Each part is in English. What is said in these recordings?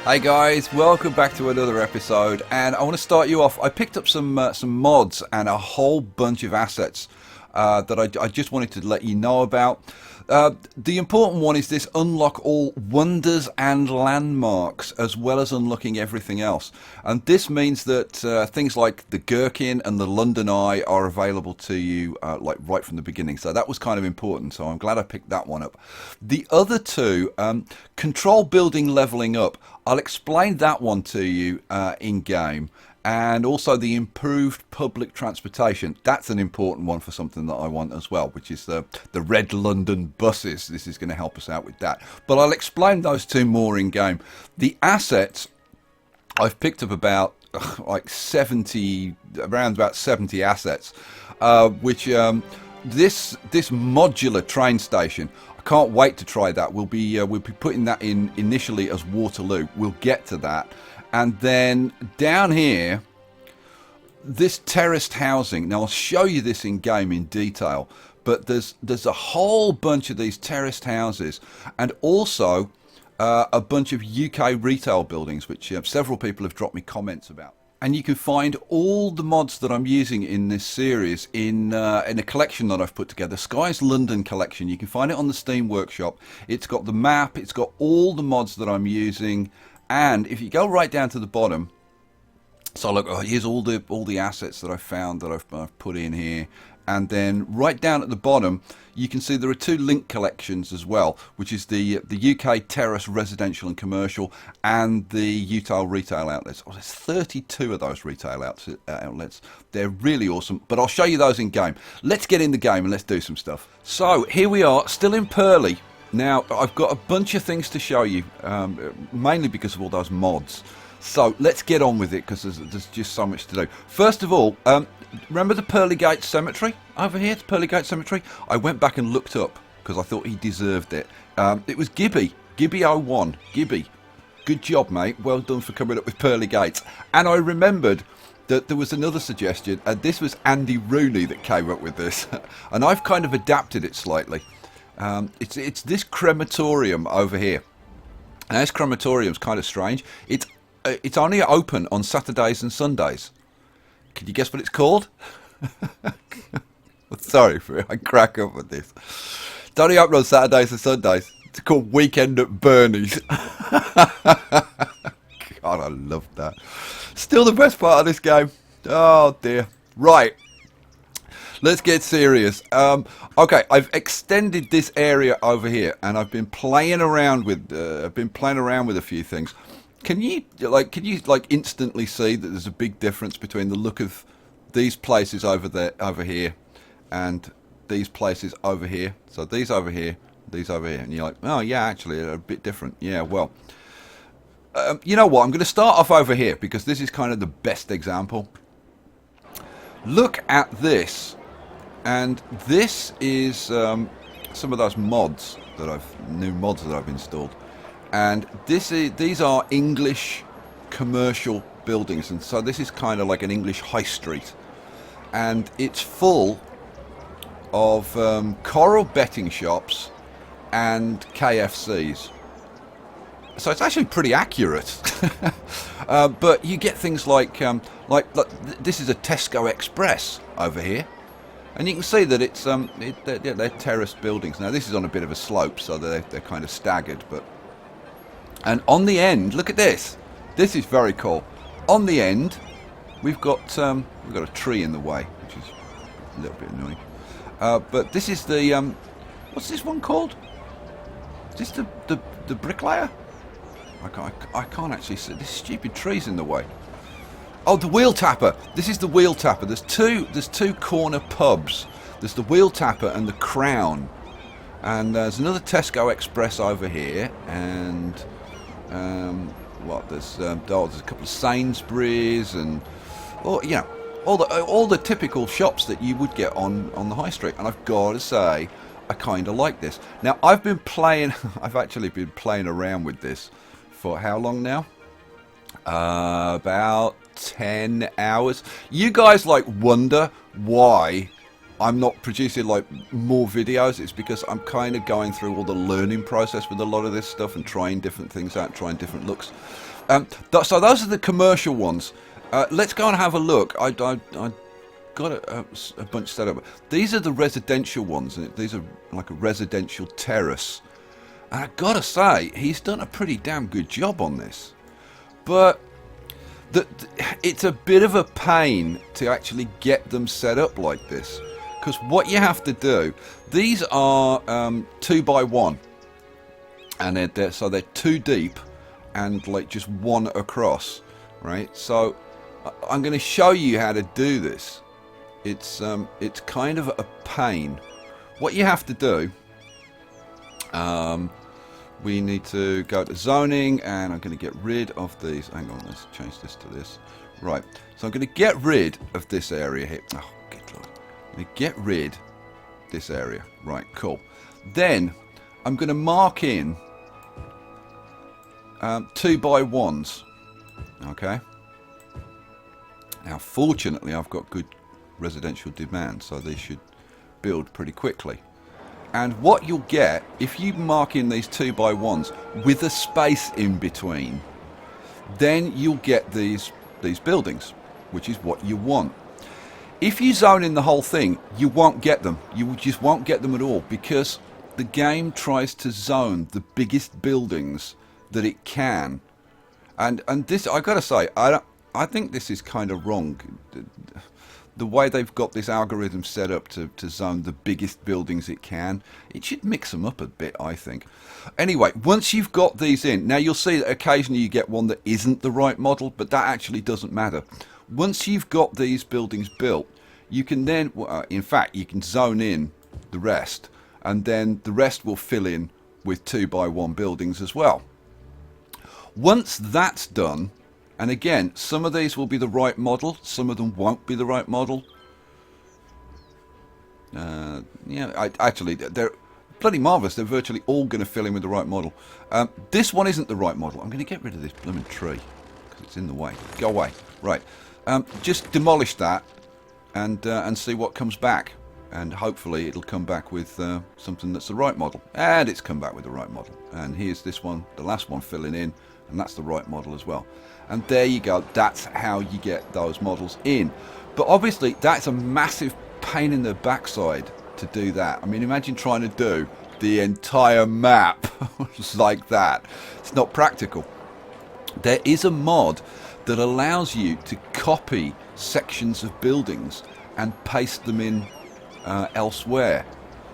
Hey guys, welcome back to another episode, and I want to start you off. I picked up some mods and a whole bunch of assets that I just wanted to let you know about. The important one is this: unlock all wonders and landmarks, as well as unlocking everything else. And this means that things like the Gherkin and the London Eye are available to you like right from the beginning. So that was kind of important. So I'm glad I picked that one up. The other two, control building leveling up. I'll explain that one to you in game. And also the improved public transportation. That's an important one for something that I want as well, which is the Red London buses. This is going to help us out with that. But I'll explain those two more in game. The assets, I've picked up about like 70, around about 70 assets, which this modular train station, I can't wait to try that. We'll be putting that in initially as Waterloo. We'll get to that. And then down here, this terraced housing. Now I'll show you this in game in detail, but there's a whole bunch of these terraced houses, and also a bunch of UK retail buildings, which several people have dropped me comments about. And you can find all the mods that I'm using in this series in a collection that I've put together, Skye's London collection. You can find it on the Steam Workshop. It's got the map, it's got all the mods that I'm using. And if you go right down to the bottom, so look, here's all the assets that I've found that I've put in here. And then right down at the bottom, you can see there are two link collections as well, which is the UK Terrace residential and commercial, and the UTILE retail outlets. Oh, there's 32 of those retail outlets. They're really awesome, but I'll show you those in game. Let's get in the game and let's do some stuff. So here we are, still in Pearly. Now, I've got a bunch of things to show you, mainly because of all those mods. So let's get on with it, because there's just so much to do. First of all, remember the Pearly Gate Cemetery over here? The Pearly Gate Cemetery? I went back and looked up, because I thought he deserved it. It was Gibby01. Gibby. Good job, mate. Well done for coming up with Pearly Gates. And I remembered that there was another suggestion, and this was Andy Rooney that came up with this. And I've kind of adapted it slightly. It's this crematorium over here. Now this crematorium's kind of strange. It's only open on Saturdays and Sundays. Can you guess what it's called? Sorry, I crack up with this. It's only open on Saturdays and Sundays. It's called Weekend at Bernie's. God, I love that. Still the best part of this game. Oh dear. Right. Let's get serious. Okay, I've extended this area over here, and I've been playing around with a few things. Can you instantly see that there's a big difference between the look of these places over here, and these places over here? So these over here, and you're like, oh yeah, actually they're a bit different. Yeah, well, you know what? I'm going to start off over here because this is kind of the best example. Look at this. And this is some of those mods that new mods that I've installed, and these are English commercial buildings, and so this is kind of like an English high street, and it's full of coral betting shops and KFCs. So it's actually pretty accurate, but you get things like this is a Tesco Express over here. And you can see that it's they're terraced buildings. Now this is on a bit of a slope, so they're kind of staggered. And on the end, look at this. This is very cool. On the end, we've got a tree in the way, which is a little bit annoying. But this is the what's this one called? Is this the bricklayer? I can't actually see. This stupid tree's in the way. Oh, the Wheel Tapper. This is the Wheel Tapper. There's two corner pubs. There's the Wheel Tapper and the Crown. And there's another Tesco Express over here. And there's a couple of Sainsbury's and all the typical shops that you would get on the high street. And I've got to say, I kind of like this. Now I've actually been playing around with this for how long now? About 10 hours. You guys wonder why I'm not producing more videos. It's because I'm kind of going through all the learning process with a lot of this stuff and trying different things out, trying different looks. So those are the commercial ones. Let's go and have a look. I got a bunch set up. These are the residential ones. These are like a residential terrace. And I gotta say, he's done a pretty damn good job on this. But it's a bit of a pain to actually get them set up like this. Because what you have to do, these are 2x1. And so they're 2 deep and like just 1 across. Right? So I'm going to show you how to do this. It's kind of a pain. What you have to do, we need to go to zoning, and I'm going to get rid of these. Hang on, let's change this to this. Right, so I'm going to get rid of this area here. Oh, good lord. I'm going to get rid this area. Right, cool. Then I'm going to mark in 2x1s. Okay. Now, fortunately, I've got good residential demand, so they should build pretty quickly. And what you'll get, if you mark in these 2x1s with a space in between, then you'll get these buildings, which is what you want. If you zone in the whole thing, you won't get them. You just won't get them at all, because the game tries to zone the biggest buildings that it can. And this, I gotta say, I think this is kind of wrong. The way they've got this algorithm set up to zone the biggest buildings it can, it should mix them up a bit, I think. Anyway, once you've got these in, now you'll see that occasionally you get one that isn't the right model, but that actually doesn't matter. Once you've got these buildings built, you can then, in fact, you can zone in the rest, and then the rest will fill in with 2x1 buildings as well. Once that's done, and again, some of these will be the right model, some of them won't be the right model. Actually, they're bloody marvellous. They're virtually all going to fill in with the right model. This one isn't the right model. I'm going to get rid of this blooming tree because it's in the way. Go away. Right. Just demolish that and see what comes back. And hopefully it'll come back with something that's the right model. And it's come back with the right model. And here's this one, the last one filling in. And that's the right model as well. And there you go. That's how you get those models in. But obviously, that's a massive pain in the backside to do that. I mean, imagine trying to do the entire map like that. It's not practical. There is a mod that allows you to copy sections of buildings and paste them in elsewhere.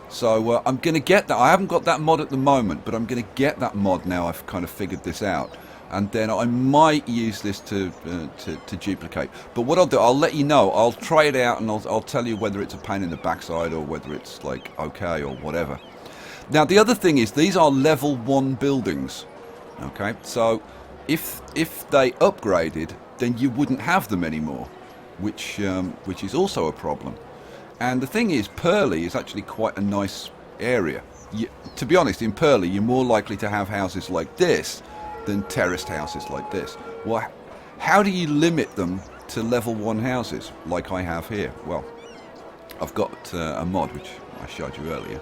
So I'm going to get that. I haven't got that mod at the moment, but I'm going to get that mod now I've kind of figured this out. And then I might use this to duplicate. But what I'll do, I'll let you know. I'll try it out, and I'll tell you whether it's a pain in the backside or whether it's like okay or whatever. Now the other thing is, these are level 1 buildings. Okay, so if they upgraded, then you wouldn't have them anymore, which is also a problem. And the thing is, Pearly is actually quite a nice area. To be honest, in Pearly, you're more likely to have houses like this than terraced houses like this. Well, how do you limit them to level 1 houses like I have here? Well, I've got a mod which I showed you earlier,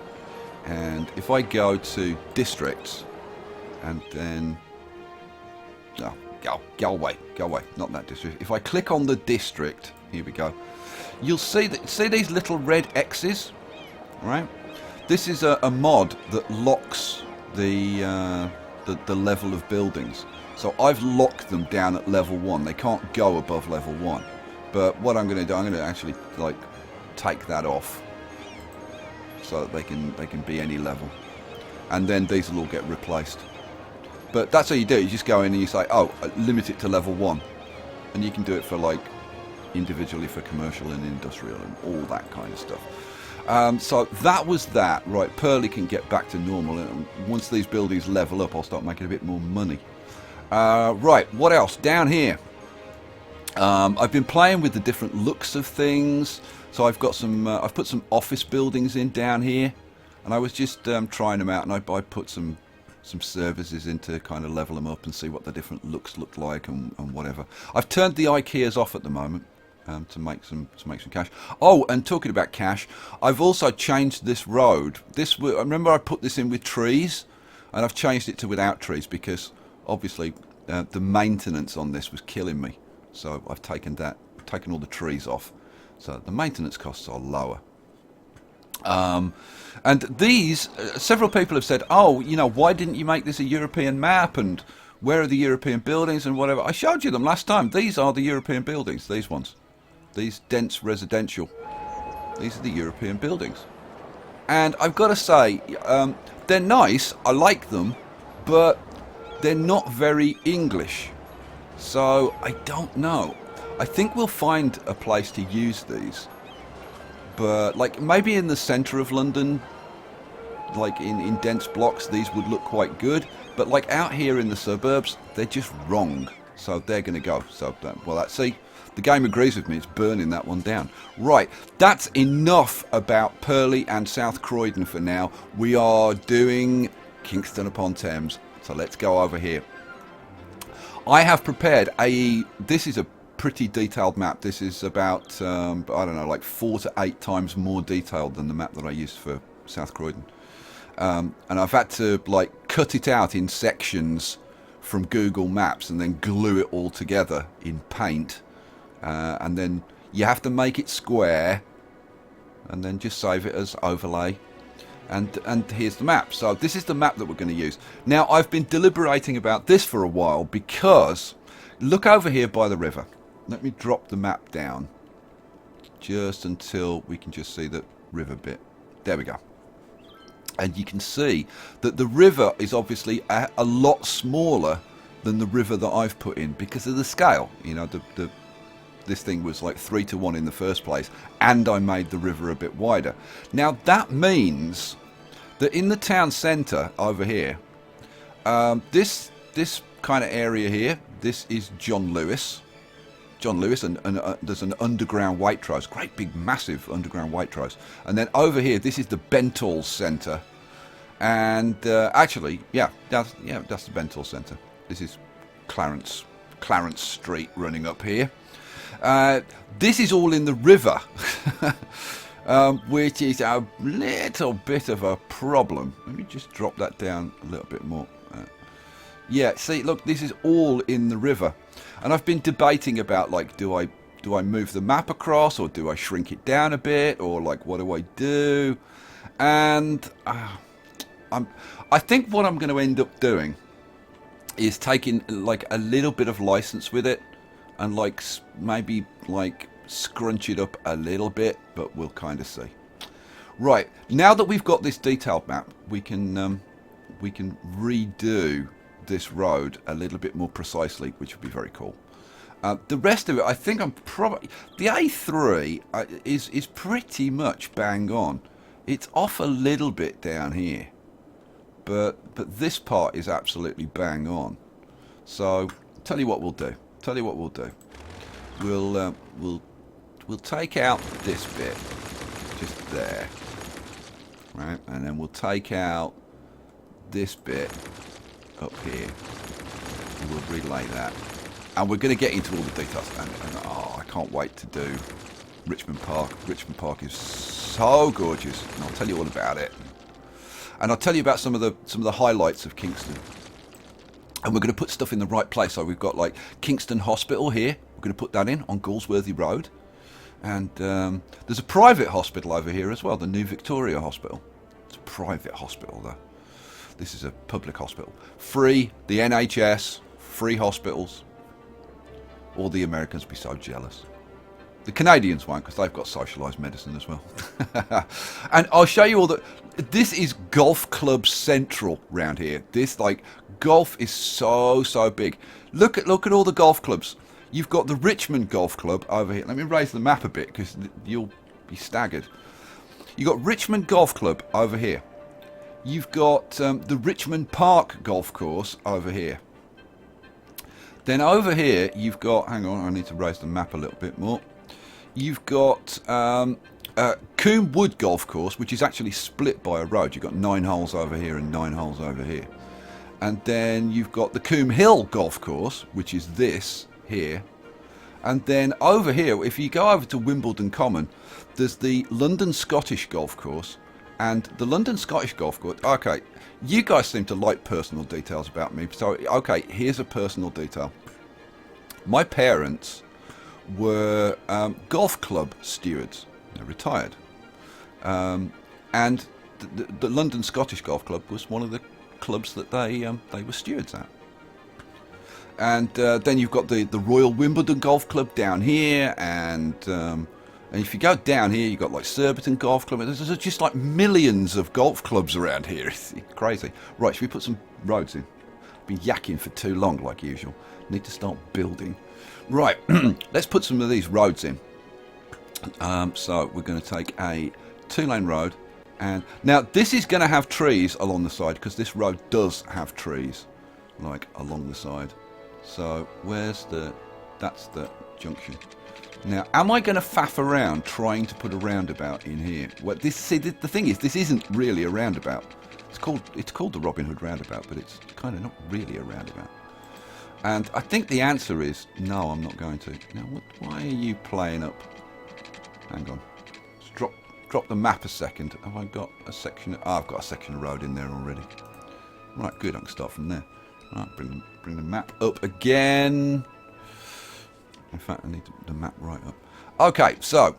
and if I go to districts and then go away, not that district. If I click on the district, here we go, you'll see these little red X's, right? This is a mod that locks the level of buildings. So I've locked them down at level 1. They can't go above level 1. But what I'm going to do, I'm going to actually like take that off so that they can be any level, and then these will all get replaced. But that's how you do it. You just go in and you say, oh, limit it to level 1, and you can do it for like individually for commercial and industrial and all that kind of stuff. So that was that. Right, Pearly can get back to normal, and once these buildings level up, I'll start making a bit more money. Right, what else? Down here, I've been playing with the different looks of things. So I've got some, I've put some office buildings in down here, and I was just trying them out, and I put some services in to kind of level them up and see what the different looks look like and whatever. I've turned the IKEAs off at the moment. To make some cash. Oh, and talking about cash, I've also changed this road. Remember I put this in with trees, and I've changed it to without trees because obviously the maintenance on this was killing me. So I've taken all the trees off. So the maintenance costs are lower. And these, several people have said, oh, you know, why didn't you make this a European map? And where are the European buildings and whatever? I showed you them last time. These are the European buildings, these ones. These dense residential. These are the European buildings. And I've got to say, they're nice. I like them. But they're not very English. So I don't know. I think we'll find a place to use these. But like maybe in the centre of London, like in dense blocks, these would look quite good. But like out here in the suburbs, they're just wrong. So they're going to go. So, well, let's see. The game agrees with me. It's burning that one down. Right. That's enough about Pearly and South Croydon for now. We are doing Kingston upon Thames. So let's go over here. I have prepared this is a pretty detailed map. This is about, I don't know, like 4 to 8 times more detailed than the map that I used for South Croydon. And I've had to like cut it out in sections from Google Maps and then glue it all together in paint. And then you have to make it square and then just save it as overlay. And here's the map. So this is the map that we're going to use. Now I've been deliberating about this for a while because look over here by the river. Let me drop the map down just until we can just see the river bit. There we go. And you can see that the river is obviously a lot smaller than the river that I've put in because of the scale. You know, this thing was like 3 to 1 in the first place, and I made the river a bit wider. Now that means that in the town centre over here, this kind of area here, this is John Lewis, and there's an underground Waitrose, great big massive underground Waitrose, and then over here this is the Bentall Centre, and actually, that's the Bentall Centre. This is Clarence Street running up here. This is all in the river, which is a little bit of a problem. Let me just drop that down a little bit more. Yeah, see, look, this is all in the river. And I've been debating about, like, do I move the map across, or do I shrink it down a bit, or, like, what do I do? And I think what I'm going to end up doing is taking, like, a little bit of license with it, and like maybe like scrunch it up a little bit, but we'll kind of see. Right, now that we've got this detailed map, we can redo this road a little bit more precisely, which would be very cool. The rest of it, I think I'm probably the A3 is pretty much bang on. It's off a little bit down here, but this part is absolutely bang on. So tell you what we'll do. We'll take out this bit just there, right, and then we'll take out this bit up here and we'll relay that, and we're going to get into all the details, and I can't wait to do Richmond Park. Richmond Park is so gorgeous, and I'll tell you all about it, and I'll tell you about some of the highlights of Kingston. And we're going to put stuff in the right place. So we've got like Kingston Hospital here. We're going to put that in on Galsworthy Road. And there's a private hospital over here as well, the New Victoria Hospital. It's a private hospital though. This is a public hospital. Free, the NHS, free hospitals. All the Americans will be so jealous. The Canadians won't, because they've got socialised medicine as well. And I'll show you all the... This is Golf Club Central round here. This, like, golf is so big. Look at all the golf clubs. You've got the Richmond Golf Club over here. Let me raise the map a bit, because you'll be staggered. You've got Richmond Golf Club over here. You've got the Richmond Park Golf Course over here. Then over here, you've got... Hang on, I need to raise the map a little bit more. You've got Coombe Wood Golf Course, which is actually split by a road. You've got 9 holes over here and 9 holes over here. And then you've got the Coombe Hill Golf Course, which is this here. And then over here, if you go over to Wimbledon Common, there's the London Scottish Golf Course. And the London Scottish Golf Course, okay, you guys seem to like personal details about me. So, okay, here's a personal detail. My parents were golf club stewards. They're retired. And the London Scottish Golf Club was one of the clubs that they were stewards at. And then you've got the Royal Wimbledon Golf Club down here, and if you go down here, you've got like Surbiton Golf Club. There's just like millions of golf clubs around here. It's crazy. Right, should we put some roads in? I've been yakking for too long, like usual. Need to start building. Right, let's put some of these roads in. So we're going to take a 2-lane road, and now this is going to have trees along the side because this road does have trees, like along the side. So where's that's the junction. Now, am I going to faff around trying to put a roundabout in here? Well, the thing is, this isn't really a roundabout. It's called the Robin Hood roundabout, but it's kind of not really a roundabout. And I think the answer is no, I'm not going to. Now, why are you playing up? Hang on. Let's drop the map a second. Have I got a section? Oh, I've got a section of road in there already. Right, good. I can start from there. Right, bring the map up again. In fact, I need the map right up. Okay, so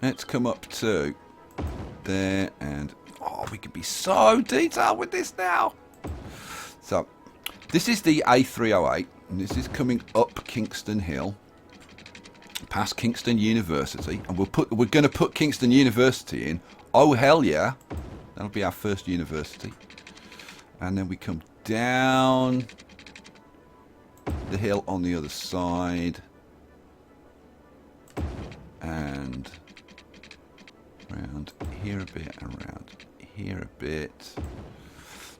let's come up to there, and oh, we could be so detailed with this now. So this is the A308, and this is coming up Kingston Hill, past Kingston University, and we're going to put Kingston University in. Oh hell yeah, that'll be our first university. And then we come down the hill on the other side, and around here a bit, around here a bit,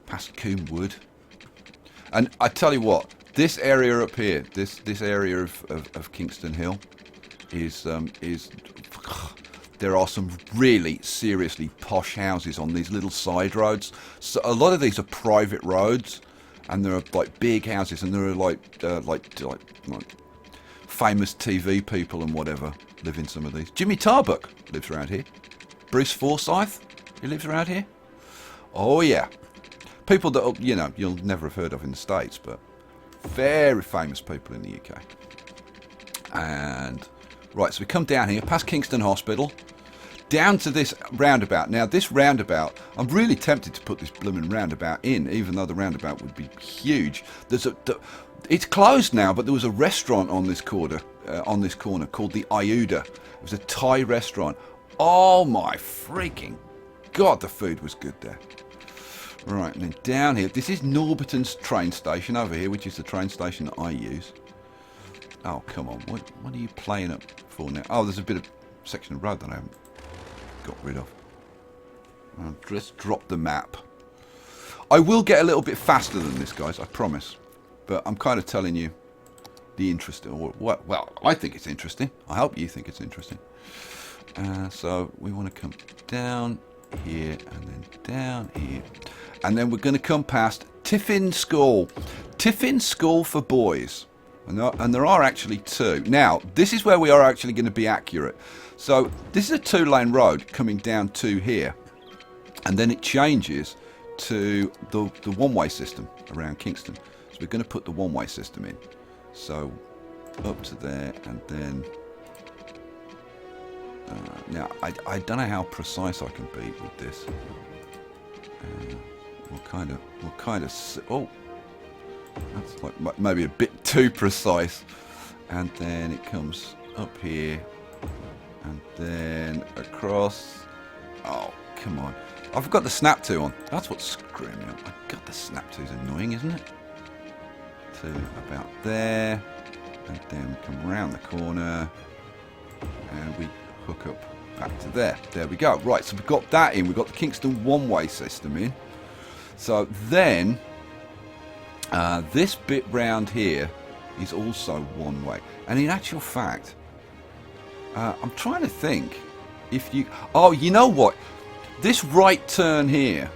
past Coombe. And I tell you what, this area up here, this area of Kingston Hill is there are some really seriously posh houses on these little side roads. So a lot of these are private roads, and there are like big houses, and there are like famous TV people and whatever live in some of these. Jimmy Tarbuck lives around here. Bruce Forsyth, he lives around here. Oh yeah, people that you'll never have heard of in the States, but very famous people in the UK. And right, so we come down here past Kingston Hospital, down to this roundabout. Now this roundabout, I'm really tempted to put this blooming roundabout in, even though the roundabout would be huge. It's closed now, but there was a restaurant on this corner called the Iuda. It was a Thai restaurant. Oh my freaking god, the food was good there. Right, and then down here, this is Norbiton's train station over here, which is the train station that I use. Oh come on, what are you playing up for now? Oh, there's a bit of section of road that I haven't got rid of. I'll just drop the map. I will get a little bit faster than this, guys, I promise. But I'm kind of telling you the interesting. Well, I think it's interesting. I hope you think it's interesting. So we want to come down here and then down here, and then we're going to come past Tiffin School. Tiffin School for boys, and there are actually two. Now this is where we are actually going to be accurate. So this is a 2-lane road coming down to here, and then it changes to the one-way system around Kingston. So we're going to put the one-way system in. So up to there, and then now I don't know how precise I can be with this. We'll kind of oh, that's like maybe a bit too precise. And then it comes up here, and then across. Oh come on! I've got the snap to on. That's what's screwing me up. God, the snap to is annoying, isn't it? To about there, and then we come around the corner, and we hook up back to there. There we go. Right, so we've got that in. We've got the Kingston one-way system in. So then this bit round here is also one way. And in actual fact, I'm trying to think if you... Oh, you know what? This right turn here,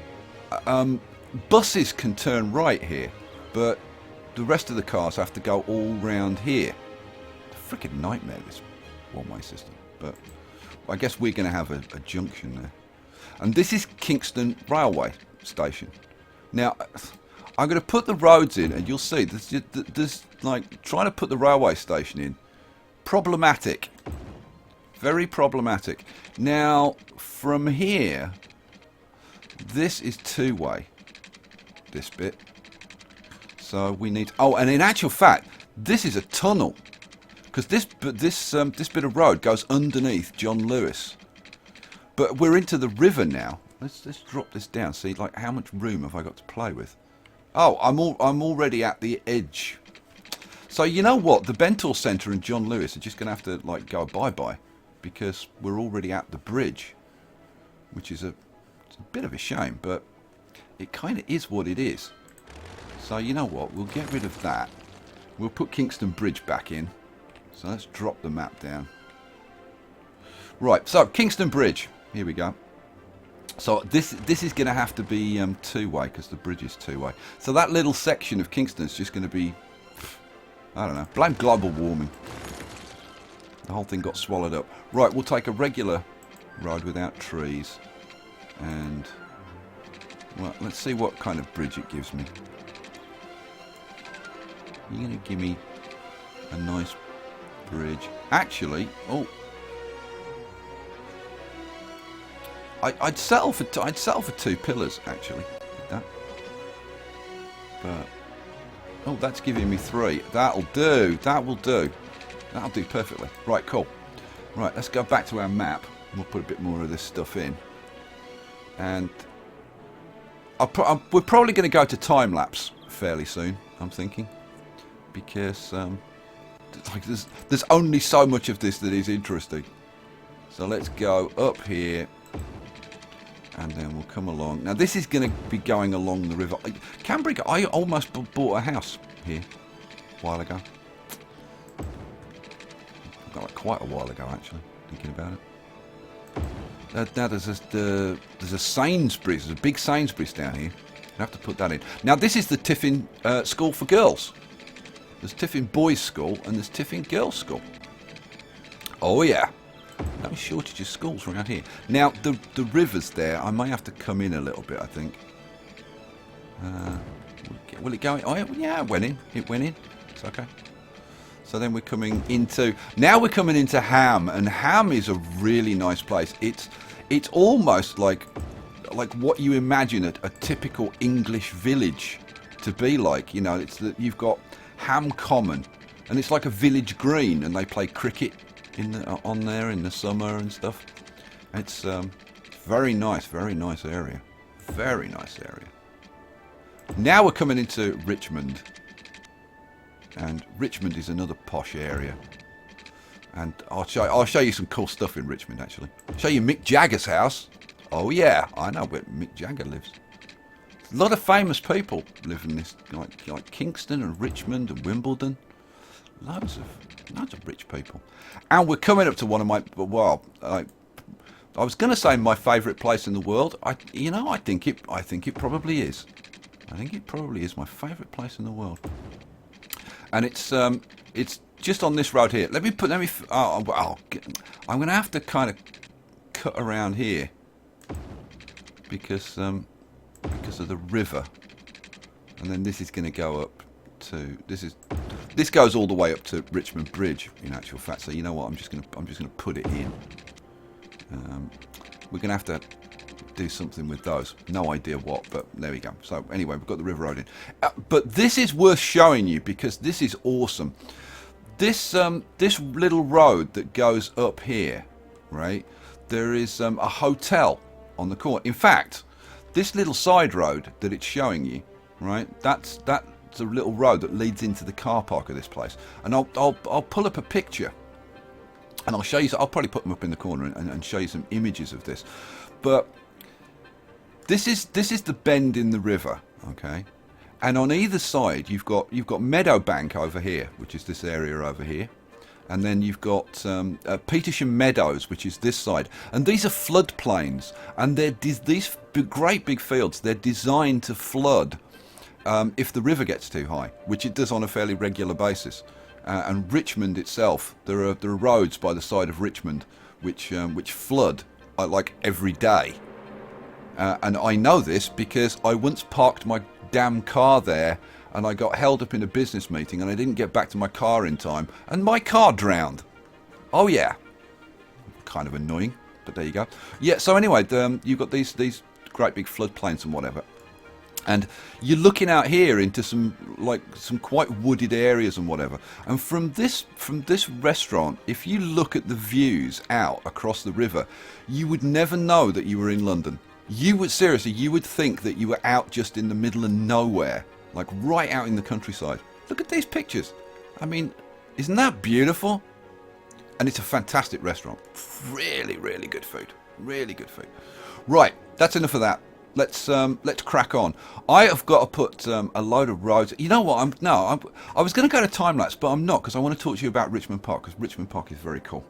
buses can turn right here, but the rest of the cars have to go all round here. It's a freaking nightmare, this one-way system. But I guess we're going to have a junction there. And this is Kingston Railway Station. Now, I'm going to put the roads in, and you'll see there's like trying to put the railway station in. Problematic. Very problematic. Now, from here, this is two-way. This bit. So we need. Oh, and in actual fact, this is a tunnel, because this bit of road goes underneath John Lewis. But we're into the river now. Let's drop this down. See, like, how much room have I got to play with? Oh, I'm already at the edge. So you know what? The Bentor Centre and John Lewis are just going to have to like go bye-bye, because we're already at the bridge, which is it's a bit of a shame, but it kind of is what it is. So you know what? We'll get rid of that. We'll put Kingston Bridge back in. So let's drop the map down. Right, so Kingston Bridge. Here we go. So this is going to have to be two-way, because the bridge is two-way. So that little section of Kingston is just going to be, I don't know, blame global warming. The whole thing got swallowed up. Right, we'll take a regular road without trees. And, well, let's see what kind of bridge it gives me. You're going to give me a nice bridge. Actually, oh, I'd settle for two pillars actually. Like that. But oh, that's giving me three. That'll do. That will do. That'll do perfectly. Right, cool. Right, let's go back to our map. We'll put a bit more of this stuff in. And we're probably going to go to time lapse fairly soon, I'm thinking, because like there's only so much of this that is interesting. So let's go up here, and then we'll come along. Now this is going to be going along the river. Cambridge, I almost bought a house here a while ago. Like quite a while ago, actually, thinking about it. Now there's a Sainsbury's, there's a big Sainsbury's down here. I have to put that in. Now this is the Tiffin School for Girls. There's Tiffin Boys School and there's Tiffin Girls School. Oh yeah, no shortage of schools around here. Now the river's there. I may have to come in a little bit, I think. Will it go in? Oh yeah, it went in. It went in. It's okay. So then we're coming into, now we're coming into Ham, and Ham is a really nice place. It's almost like what you imagine a typical English village to be like. You know, it's that you've got Ham Common, and it's like a village green, and they play cricket on there in the summer and stuff. It's very nice area, very nice area. Now we're coming into Richmond. And Richmond is another posh area, and I'll show you some cool stuff in Richmond. Actually, I'll show you Mick Jagger's house. Oh yeah, I know where Mick Jagger lives. A lot of famous people live in this, like Kingston and Richmond and Wimbledon. Loads of rich people. And we're coming up to one of my, well, I was going to say my favourite place in the world. I think it probably is. I think it probably is my favourite place in the world. And it's just on this road here. I'm going to have to kind of cut around here because of the river, and then this is going to go up to this goes all the way up to Richmond Bridge in actual fact. So you know what? I'm just going to put it in. We're going to have to do something with those. No idea what, but there we go. So anyway, we've got the river road in. But this is worth showing you because this is awesome. This little road that goes up here, right? There is a hotel on the corner. In fact, this little side road that it's showing you, right? That's a little road that leads into the car park of this place. And I'll pull up a picture, and I'll show you. I'll probably put them up in the corner and show you some images of this. But this is the bend in the river, okay? And on either side you've got Meadowbank over here, which is this area over here, and then you've got Petersham Meadows, which is this side. And these are floodplains, and these great big fields. They're designed to flood if the river gets too high, which it does on a fairly regular basis. And Richmond itself, there are roads by the side of Richmond which flood like every day. And I know this because I once parked my damn car there and I got held up in a business meeting and I didn't get back to my car in time and my car drowned. Oh yeah. Kind of annoying, but there you go. Yeah, so anyway, you've got these great big floodplains and whatever. And you're looking out here into some quite wooded areas and whatever. And from this restaurant, if you look at the views out across the river, you would never know that you were in London. You would think that you were out just in the middle of nowhere, like right out in the countryside. Look at these pictures. I mean, isn't that beautiful? And it's a fantastic restaurant. Really, really good food. Really good food. Right, that's enough of that. Let's crack on. I have got to put a load of roads. You know what? I was going to go to time lapse, but I'm not because I want to talk to you about Richmond Park because Richmond Park is very cool.